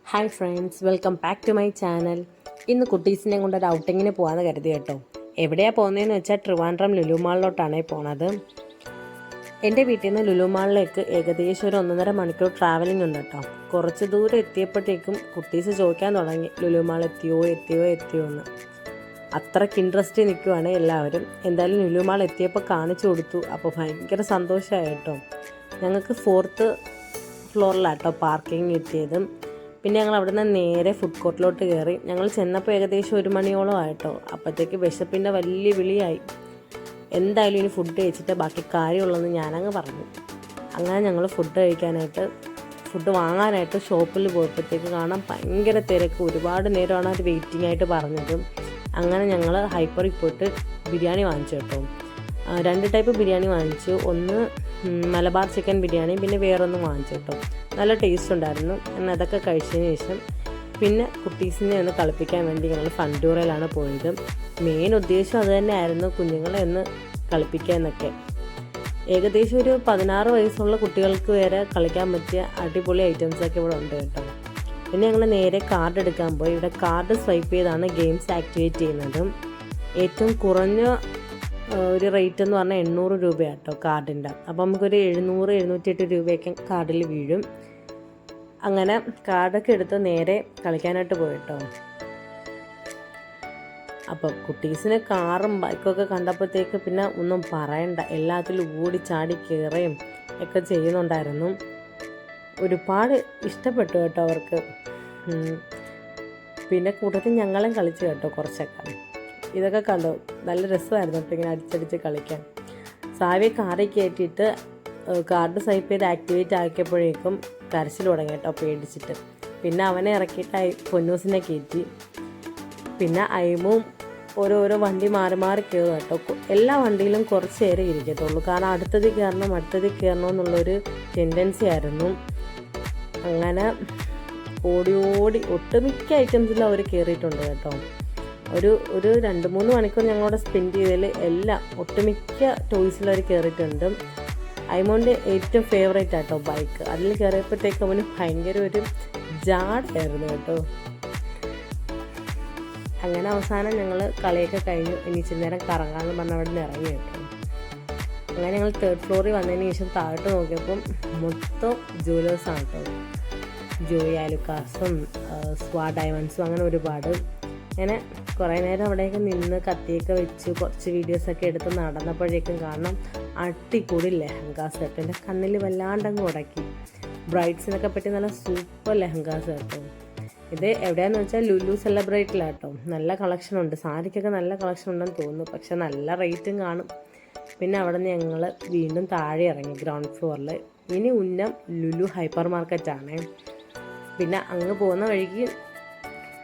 Hi friends, welcome back to my channel. ഇന്ന് കുട്ടീസിനെ കൊണ്ട് ഒരു ഔട്ടിങ്ങിന് പോകാമെന്ന് കരുതി കേട്ടോ. എവിടെയാണ് പോകുന്നതെന്ന് വെച്ചാൽ ട്രിവാൻഡ്രം ലുലു മാളിലോട്ടാണ് പോണത്. എൻ്റെ വീട്ടിൽ നിന്ന് ലുലു മാളിലേക്ക് ഏകദേശം ഒരു 1.5 മണിക്കൂർ ട്രാവലിംഗ് ഉണ്ട് കേട്ടോ. കുറച്ച് ദൂരം എത്തിയപ്പോഴത്തേക്കും കുട്ടീസ് ചോദിക്കാൻ തുടങ്ങി, ലുലു മാൾ എത്തിയോ എന്ന്. അത്രയ്ക്ക് ഇൻട്രസ്റ്റ് നിൽക്കുവാണ് എല്ലാവരും. എന്തായാലും ലുലു മാൾ എത്തിയപ്പോൾ കാണിച്ചു കൊടുത്തു. അപ്പോൾ ഭയങ്കര സന്തോഷമായി കേട്ടോ. ഞങ്ങൾക്ക് 4th ഫ്ലോറിലാട്ടോ പാർക്കിംഗ് കിട്ടിയതും. പിന്നെ ഞങ്ങൾ അവിടെ നിന്ന് നേരെ ഫുഡ് കോർട്ടിലോട്ട് കയറി. ഞങ്ങൾ ചെന്നപ്പോൾ ഏകദേശം 1 മണിയോളം ആയിട്ടോ. അപ്പോഴത്തേക്ക് വിശപ്പിൻ്റെ വലിയ വിളിയായി. എന്തായാലും ഇനി ഫുഡ് കഴിച്ചിട്ട് ബാക്കി കാര്യമുള്ളതെന്ന് ഞാനങ്ങ് പറഞ്ഞു. അങ്ങനെ ഞങ്ങൾ ഫുഡ് വാങ്ങാനായിട്ട് ഷോപ്പിൽ പോയപ്പോഴത്തേക്ക് കാണാൻ ഭയങ്കര തിരക്ക്. ഒരുപാട് നേരമാണ് അവർ വെയിറ്റിംഗ് ആയിട്ട് പറഞ്ഞത്. അങ്ങനെ ഞങ്ങൾ ഹൈപ്പറിൽ പോയിട്ട് ബിരിയാണി വാങ്ങിച്ചു കേട്ടോ. 2 ടൈപ്പ് ബിരിയാണി വാങ്ങിച്ചു. ഒന്ന് മലബാർ ചിക്കൻ ബിരിയാണി, പിന്നെ വേറൊന്നും വാങ്ങിച്ചു കേട്ടോ. നല്ല ടേസ്റ്റ് ഉണ്ടായിരുന്നു. എന്നാൽ അതൊക്കെ കഴിച്ചതിന് ശേഷം പിന്നെ കുട്ടീസിനെ ഒന്ന് കളിപ്പിക്കാൻ വേണ്ടി ഞങ്ങൾ ഫണ്ടൂറയിലാണ് പോയത്. മെയിൻ ഉദ്ദേശം അത് തന്നെയായിരുന്നു, കുഞ്ഞുങ്ങളെ ഒന്ന് കളിപ്പിക്കുക എന്നൊക്കെ. ഏകദേശം ഒരു 16 വയസ്സുള്ള കുട്ടികൾക്ക് വരെ കളിക്കാൻ പറ്റിയ അടിപൊളി ഐറ്റംസൊക്കെ ഇവിടെ ഉണ്ട് കേട്ടോ. പിന്നെ ഞങ്ങൾ നേരെ കാർഡ് എടുക്കാൻ പോയി. ഇവിടെ കാർഡ് സ്വൈപ്പ് ചെയ്താണ് ഗെയിംസ് ആക്ടിവേറ്റ് ചെയ്യുന്നത്. ഏറ്റവും കുറഞ്ഞ ഒരു റേറ്റ് എന്ന് പറഞ്ഞാൽ 800 രൂപയാണ് കേട്ടോ കാർഡിൻ്റെ. അപ്പോൾ നമുക്കൊരു 700-708 രൂപയൊക്കെ കാർഡിൽ വീഴും. അങ്ങനെ കാർഡൊക്കെ എടുത്ത് നേരെ കളിക്കാനായിട്ട് പോയിട്ടോ. അപ്പം കുട്ടീസിന് കാറും ബൈക്കൊക്കെ കണ്ടപ്പോഴത്തേക്ക് പിന്നെ ഒന്നും പറയണ്ട, എല്ലാത്തിലും ഓടി ചാടി കയറുകയും ഒക്കെ ചെയ്യുന്നുണ്ടായിരുന്നു. ഒരുപാട് ഇഷ്ടപ്പെട്ടു കേട്ടോ അവർക്ക്. പിന്നെ കൂട്ടത്തിൽ ഞങ്ങളും കളിച്ചു കേട്ടോ കുറച്ചൊക്കെ. ഇതൊക്കെ കണ്ടോ, നല്ല രസമായിരുന്നു കേട്ടോ ഇങ്ങനെ അടിച്ചടിച്ച് കളിക്കാൻ. സാവിയെ കാറിൽ കയറ്റിയിട്ട് കാർഡ് സ്വൈപ്പ് ചെയ്ത് ആക്ടിവേറ്റ് ആക്കിയപ്പോഴേക്കും കരച്ചിൽ തുടങ്ങി കേട്ടോ, പേടിച്ചിട്ട്. പിന്നെ അവനെ ഇറക്കിയിട്ട് പൊന്നൂസിനെ കയറ്റി. പിന്നെ അയിമും ഓരോരോ വണ്ടി മാറി മാറി കയറും കേട്ടോ. എല്ലാ വണ്ടിയിലും കുറച്ച് നേരം ഇരിക്കത്തുള്ളൂ, കാരണം അടുത്തത് കയറണം എന്നുള്ളൊരു ടെൻഡൻസി ആയിരുന്നു. അങ്ങനെ ഓടി ഒട്ടുമിക്ക ഐറ്റംസിലും അവർ കയറിയിട്ടുണ്ട് കേട്ടോ. ഒരു 2-3 മണിക്കൂർ ഞങ്ങളവിടെ സ്പെൻഡ് ചെയ്തതിൽ ഒട്ടുമിക്ക ടോയ്സിലും അവർ കയറിയിട്ടുണ്ട്. അയ്മോൻ്റെ ഏറ്റവും ഫേവറേറ്റ് ആട്ടോ ബൈക്ക്. അതിൽ കയറിയപ്പോഴത്തേക്ക് അവന് ഭയങ്കര ഒരു ജാടായിരുന്നു കേട്ടോ. അങ്ങനെ അവസാനം ഞങ്ങൾ കളിയൊക്കെ കഴിഞ്ഞു. ഇനി ഇച്ചിരി നേരം കറങ്ങാമെന്ന് പറഞ്ഞ് അവിടെ നിന്ന് ഇറങ്ങി കേട്ടോ. അങ്ങനെ ഞങ്ങൾ 3rd ഫ്ലോറിൽ വന്നതിന് ശേഷം താഴോട്ട് നോക്കിയപ്പം മൊത്തം ജുവലേഴ്സാണ് കേട്ടോ. ജോയി ആലുക്കാസും സ്വാ ഡയമണ്ട്സും അങ്ങനെ ഒരുപാട്. അങ്ങനെ കുറേ നേരം അവിടെയൊക്കെ നിന്ന് കത്തിയൊക്കെ വെച്ച് കുറച്ച് വീഡിയോസൊക്കെ എടുത്ത് നടന്നപ്പോഴേക്കും കാണണം അടിപൊളി ലെഹങ്കാസ് കേട്ടോ. എൻ്റെ കണ്ണിൽ വല്ലാണ്ടങ്ങ് ഉടക്കി. ബ്രൈഡ്സിനൊക്കെ പറ്റി നല്ല സൂപ്പർ ലെഹങ്കാസ് കേട്ടോ. ഇത് എവിടെയാണെന്ന് വെച്ചാൽ ലുലു സെലിബ്രേറ്റിലാട്ടോ. നല്ല കളക്ഷൻ ഉണ്ട്, സാരിക്കൊക്കെ നല്ല കളക്ഷൻ ഉണ്ടെന്ന് തോന്നുന്നു, പക്ഷെ നല്ല റേറ്റും കാണും. പിന്നെ അവിടെ നിന്ന് ഞങ്ങൾ വീണ്ടും താഴെ ഇറങ്ങി ഗ്രൗണ്ട് ഫ്ലോറിൽ. ഇനി ഉന്നം ലുലു ഹൈപ്പർ മാർക്കറ്റാണ്. പിന്നെ അങ്ങ് പോകുന്ന വഴിക്ക്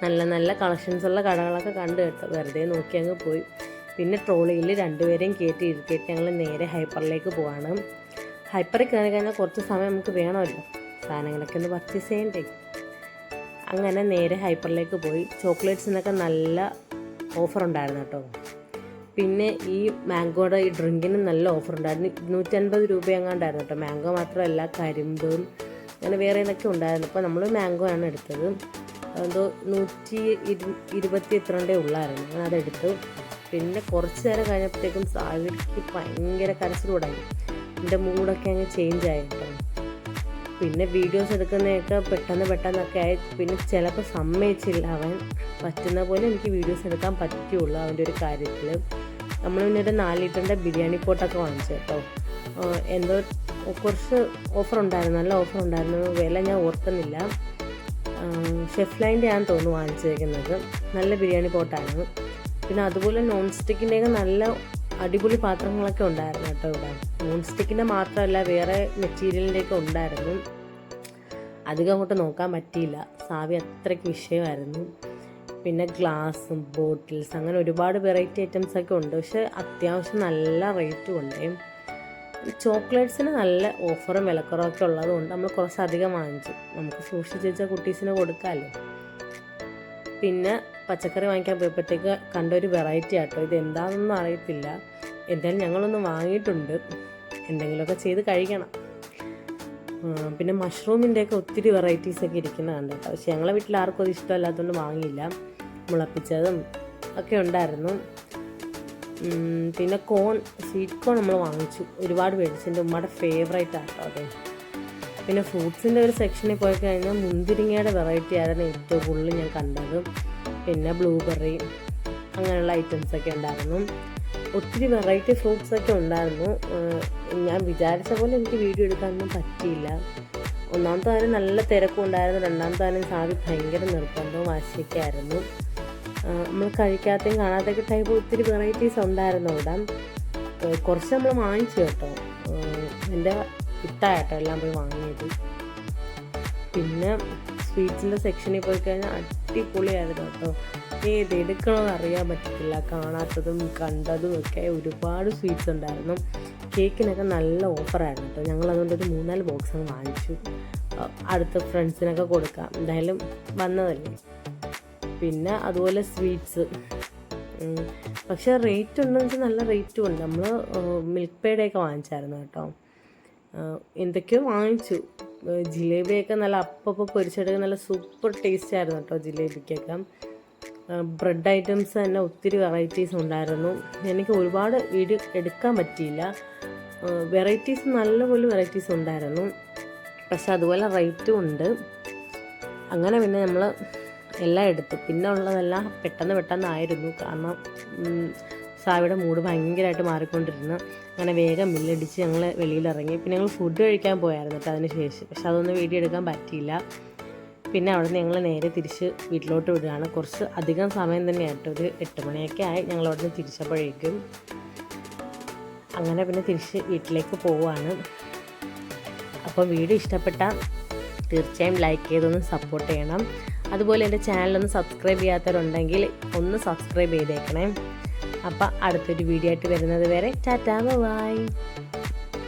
നല്ല നല്ല കളക്ഷൻസുള്ള കടകളൊക്കെ കണ്ടു കേട്ടോ. വെറുതെ നോക്കി അങ്ങ് പോയി. പിന്നെ ട്രോളിയിൽ 2 പേരെയും കയറ്റി ഇരുത്തിയിട്ട് ഞങ്ങൾ നേരെ ഹൈപ്പറിലേക്ക് പോവാണ്. ഹൈപ്പറിൽ കയറി കഴിഞ്ഞാൽ കുറച്ച് സമയം നമുക്ക് വേണമല്ലോ, സാധനങ്ങളൊക്കെ ഒന്ന് പർച്ചേസ് ചെയ്യണ്ടേ. അങ്ങനെ നേരെ ഹൈപ്പറിലേക്ക് പോയി. ചോക്ലേറ്റ്സിനൊക്കെ നല്ല ഓഫർ ഉണ്ടായിരുന്നു കേട്ടോ. പിന്നെ ഈ മാംഗോയുടെ ഈ ഡ്രിങ്കിന് നല്ല ഓഫർ ഉണ്ടായിരുന്നു. 250 രൂപ എങ്ങാണ്ടായിരുന്നു കേട്ടോ. മാംഗോ മാത്രമല്ല, കരിമ്പും അങ്ങനെ വേറെ ഏതൊക്കെ ഉണ്ടായിരുന്നു. അപ്പോൾ നമ്മൾ മാംഗോ ആണ് എടുത്തത്. എന്തോ 120 എത്രണ്ടേ ഉള്ളായിരുന്നു. ഞാൻ അതെടുത്തു. പിന്നെ കുറച്ച് നേരം കഴിഞ്ഞപ്പോഴത്തേക്കും സാവിക്ക് ഭയങ്കര കരച്ചിൽ തുടങ്ങി. എൻ്റെ മൂഡൊക്കെ അങ്ങ് ചേഞ്ച് ആയി കേട്ടോ. പിന്നെ വീഡിയോസ് എടുക്കുന്നതൊക്കെ പെട്ടെന്നൊക്കെ ആയി. പിന്നെ ചിലപ്പോൾ സമ്മതിച്ചില്ല അവൻ. പറ്റുന്ന പോലെ എനിക്ക് വീഡിയോസ് എടുക്കാൻ പറ്റുള്ളൂ അവൻ്റെ ഒരു കാര്യത്തിൽ. നമ്മൾ പിന്നെ ഒരു 4 ലിറ്ററിൻ്റെ ബിരിയാണി പോട്ടൊക്കെ വാങ്ങിച്ചു കേട്ടോ. എന്തോ കുറച്ച് ഓഫർ ഉണ്ടായിരുന്നു, നല്ല ഓഫർ ഉണ്ടായിരുന്നു. വില ഞാൻ ഓർക്കുന്നില്ല. ഷെഫ് ലൈൻ്റെ ആണെന്ന് തോന്നുന്നു വാങ്ങിച്ചേക്കുന്നത്. നല്ല ബിരിയാണി പോട്ടായിരുന്നു. പിന്നെ അതുപോലെ നോൺ സ്റ്റിക്കിൻ്റെയൊക്കെ നല്ല അടിപൊളി പാത്രങ്ങളൊക്കെ ഉണ്ടായിരുന്നു കേട്ടോ ഇവിടെ. നോൺ സ്റ്റിക്കിൻ്റെ മാത്രമല്ല, വേറെ മെറ്റീരിയലിൻ്റെയൊക്കെ ഉണ്ടായിരുന്നു. അധികം അങ്ങോട്ട് നോക്കാൻ പറ്റിയില്ല, സാവി അത്രയ്ക്ക് വിഷയമായിരുന്നു. പിന്നെ ഗ്ലാസും ബോട്ടിൽസ് അങ്ങനെ ഒരുപാട് വെറൈറ്റി ഐറ്റംസൊക്കെ ഉണ്ട്. പക്ഷെ അത്യാവശ്യം നല്ല റേറ്റും ഉണ്ട്. ചോക്ലേറ്റ്സിന് നല്ല ഓഫറും വിലക്കുറവൊക്കെ ഉള്ളതുകൊണ്ട് നമ്മൾ കുറച്ചധികം വാങ്ങിച്ചു. നമുക്ക് സൂക്ഷിച്ച് വെച്ചാൽ കുട്ടീസിന് കൊടുക്കാമല്ലോ. പിന്നെ പച്ചക്കറി വാങ്ങിക്കാൻ പോയപ്പോഴത്തേക്ക് കണ്ടൊരു വെറൈറ്റി ആട്ടോ. ഇത് എന്താണെന്നൊന്നും അറിയത്തില്ല. എന്തായാലും ഞങ്ങളൊന്ന് വാങ്ങിയിട്ടുണ്ട്, എന്തെങ്കിലുമൊക്കെ ചെയ്ത് കഴിക്കണം. പിന്നെ മഷ്റൂമിൻ്റെയൊക്കെ ഒത്തിരി വെറൈറ്റീസൊക്കെ ഇരിക്കുന്നത് കണ്ടു കേട്ടോ. പക്ഷെ ഞങ്ങളെ വീട്ടിൽ ആർക്കും അത് ഇഷ്ടമല്ലാത്തതുകൊണ്ട് വാങ്ങിയില്ല. മുളപ്പിച്ചതും ഒക്കെ ഉണ്ടായിരുന്നു. പിന്നെ സ്വീറ്റ് കോൺ നമ്മൾ വാങ്ങിച്ചു, ഒരുപാട് മേടിച്ചു. എൻ്റെ ഉമ്മയുടെ ഫേവറേറ്റ് ആട്ടോ അത്. പിന്നെ ഫ്രൂട്ട്സിൻ്റെ ഒരു സെക്ഷനിൽ പോയി കഴിഞ്ഞാൽ മുന്തിരിങ്ങയുടെ വെറൈറ്റി ആയിരുന്നു ഏറ്റവും കൂടുതൽ ഞാൻ കണ്ടത്. പിന്നെ ബ്ലൂബെറി അങ്ങനെയുള്ള ഐറ്റംസൊക്കെ ഉണ്ടായിരുന്നു. ഒത്തിരി വെറൈറ്റി ഫ്രൂട്ട്സൊക്കെ ഉണ്ടായിരുന്നു. ഞാൻ വിചാരിച്ച പോലെ എനിക്ക് വീഡിയോ എടുക്കാനൊന്നും പറ്റിയില്ല. ഒന്നാമത്തെ കാര്യം നല്ല തിരക്കും ഉണ്ടായിരുന്നു. രണ്ടാമത്തെ കാര്യം സാധി ഭയങ്കര നിർബന്ധവും വാശിയൊക്കെ ആയിരുന്നു. നമ്മൾ കഴിക്കാത്തയും കാണാത്തൊക്കെ ടൈപ്പ് ഒത്തിരി വെറൈറ്റീസ് ഉണ്ടായിരുന്നു അവിടെ. കുറച്ച് നമ്മൾ വാങ്ങിച്ചു കേട്ടോ. എൻ്റെ ഇട്ടായിട്ടോ എല്ലാം പോയി വാങ്ങിയത്. പിന്നെ സ്വീറ്റ്സിൻ്റെ സെക്ഷനിൽ പോയി കഴിഞ്ഞാൽ അടിപൊളിയായിരുന്നു കേട്ടോ. ഏത് എടുക്കണമെന്ന് അറിയാൻ പറ്റത്തില്ല. കാണാത്തതും കണ്ടതും ഒക്കെ ഒരുപാട് സ്വീറ്റ്സ് ഉണ്ടായിരുന്നു. കേക്കിനൊക്കെ നല്ല ഓഫറായിരുന്നു കേട്ടോ. ഞങ്ങളതുകൊണ്ടൊരു 3-4 ബോക്സ് അങ്ങ് വാങ്ങിച്ചു. അടുത്ത ഫ്രണ്ട്സിനൊക്കെ കൊടുക്കാം, എന്തായാലും വന്നതല്ലേ. പിന്നെ അതുപോലെ സ്വീറ്റ്സ്, പക്ഷേ റേറ്റ് ഉണ്ടെന്ന് വെച്ചാൽ നല്ല റേറ്റും ഉണ്ട്. നമ്മൾ മിൽക്ക് പേടയൊക്കെ വാങ്ങിച്ചായിരുന്നു കേട്ടോ. എന്തൊക്കെയോ വാങ്ങിച്ചു. ജിലേബിയൊക്കെ നല്ല അപ്പം പൊരിച്ചെടുക്കാൻ നല്ല സൂപ്പർ ടേസ്റ്റ് ആയിരുന്നു കേട്ടോ ജിലേബിക്കൊക്കെ. ബ്രെഡ് ഐറ്റംസ് തന്നെ ഒത്തിരി വെറൈറ്റീസ് ഉണ്ടായിരുന്നു. എനിക്ക് ഒരുപാട് വീഡിയോ എടുക്കാൻ പറ്റിയില്ല. വെറൈറ്റീസ് നല്ലപോലെ വെറൈറ്റീസ് ഉണ്ടായിരുന്നു, പക്ഷെ അതുപോലെ റേറ്റും ഉണ്ട്. അങ്ങനെ പിന്നെ നമ്മൾ എല്ലാം എടുത്തു. പിന്നെ ഉള്ളതെല്ലാം പെട്ടെന്നായിരുന്നു. കാരണം സാവിയുടെ മൂഡ് ഭയങ്കരമായിട്ട് മാറിക്കൊണ്ടിരുന്നു. അങ്ങനെ വേഗം ബില്ലടിച്ച് ഞങ്ങൾ വെളിയിലിറങ്ങി. പിന്നെ ഞങ്ങൾ ഫുഡ് കഴിക്കാൻ പോയായിരുന്നു കേട്ടോ അതിന് ശേഷം. പക്ഷെ അതൊന്നും വീഡിയോ എടുക്കാൻ പറ്റിയില്ല. പിന്നെ അവിടെ നിന്ന് ഞങ്ങൾ നേരെ തിരിച്ച് വീട്ടിലോട്ട് വിടുകയാണ്. കുറച്ച് അധികം സമയം തന്നെയായിട്ട്, ഒരു 8 മണിയൊക്കെ ആയി ഞങ്ങൾ അവിടെ നിന്ന് തിരിച്ചപ്പോഴേക്കും. അങ്ങനെ പിന്നെ തിരിച്ച് വീട്ടിലേക്ക് പോവുകയാണ്. അപ്പോൾ വീഡിയോ ഇഷ്ടപ്പെട്ടാൽ തീർച്ചയായും ലൈക്ക് ചെയ്തൊന്ന് സപ്പോർട്ട് ചെയ്യണം. അതുപോലെ എൻ്റെ ചാനലൊന്ന് സബ്സ്ക്രൈബ് ചെയ്യാത്തവരുണ്ടെങ്കിൽ ഒന്ന് സബ്സ്ക്രൈബ് ചെയ്തേക്കണേ. അപ്പം അടുത്തൊരു വീഡിയോ ആയിട്ട് വരുന്നത് വരെ ടാറ്റാ ബൈ.